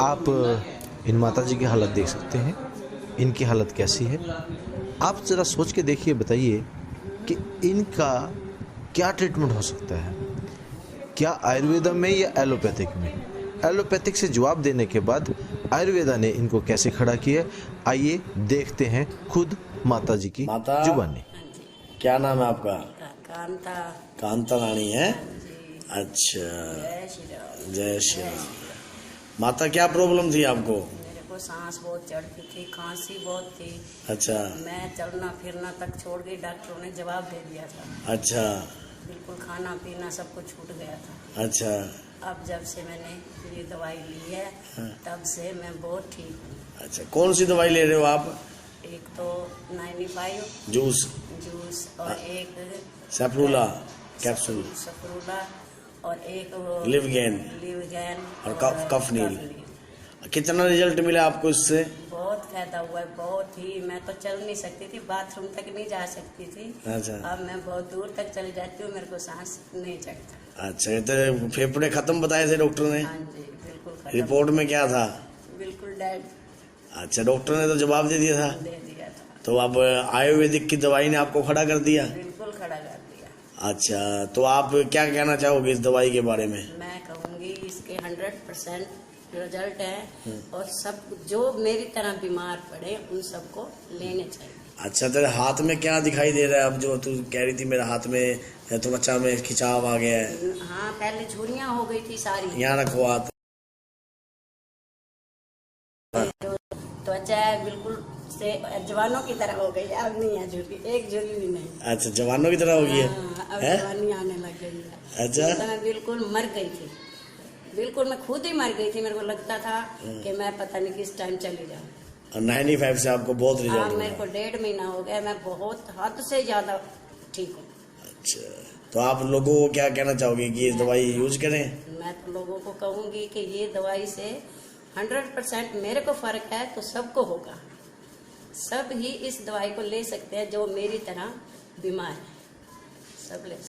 आप इन माताजी की हालत देख सकते हैं, इनकी हालत कैसी है। आप ज़रा सोच के देखिए, बताइए कि इनका क्या ट्रीटमेंट हो सकता है, क्या आयुर्वेदा में या एलोपैथिक में। एलोपैथिक से जवाब देने के बाद आयुर्वेदा ने इनको कैसे खड़ा किया, आइए देखते हैं खुद माता जी की जुबानी। क्या नाम है आपका? कांता। कांता रानी है। अच्छा, जय श्री राम। माता क्या प्रॉब्लम थी आपको? मेरे को सांस बहुत चढ़ती थी, खांसी बहुत थी। अच्छा, मैं चलना फिरना तक छोड़ गई, डॉक्टरों ने जवाब दे दिया था। अच्छा, बिल्कुल खाना पीना सब कुछ छूट गया था। अच्छा, अब जब से मैंने ये दवाई ली है, तब से मैं बहुत ठीक हूँ। अच्छा, कौन सी दवाई ले रहे हो आप? एक तो 95 जूस और एक सप्रूला कैप्सूल सप्रूला और एक लिवगैन और कफनील। कितना रिजल्ट मिला आपको इससे? बहुत फायदा हुआ है, बहुत ही। मैं तो चल नहीं सकती थी, बाथरूम तक नहीं जा सकती थी। अच्छा, अब मैं बहुत दूर तक चली जाती हूँ, मेरे को सांस नहीं चढ़ता। अच्छा, तो फेफड़े खत्म बताए थे डॉक्टर ने? हाँ जी, बिल्कुल खत्म। रिपोर्ट में क्या था? बिल्कुल डेड। अच्छा, डॉक्टर ने तो जवाब दे दिया था। दे दिया था। तो अब आयुर्वेदिक की दवाई ने आपको खड़ा कर दिया? बिल्कुल खड़ा कर दिया। अच्छा, तो आप क्या कहना चाहोगे इस दवाई के बारे में? मैं कहूँगी इसके 100% रिजल्ट है, और सब जो मेरी तरह बीमार पड़े उन सबको लेने चाहिए। अच्छा, तेरे हाथ में क्या दिखाई दे रहा है अब, जो तू कह रही थी मेरे हाथ में त्वचा में खिंचाव आ गया है? हाँ, पहले झुर्रियाँ हो गई थी सारी। यहाँ रखो हाथ। त्वचा है बिल्कुल से जवानों की तरह हो गई, अब नहीं है झुर्री, एक झुर्री भी नहीं। अच्छा, जवानों की तरह हो गई है? अब जवानी आने लग गई है। अच्छा, तो मैं बिल्कुल मर गई थी, बिल्कुल मैं खुद ही मर गई थी। मेरे को लगता था कि मैं पता नहीं किस टाइम चली जाऊँ। और 95 से आपको बहुत रिजल्ट? मेरे को 1.5 महीना हो गया, मैं बहुत हद से ज्यादा ठीक हूँ। अच्छा, तो आप लोगों को क्या कहना चाहोगे कि ये दवाई यूज करें? मैं तो लोगों को कहूँगी कि ये दवाई से 100% मेरे को फर्क है, तो सबको होगा। सब ही इस दवाई को ले सकते हैं जो मेरी तरह बीमार है, सब ले सकते हैं।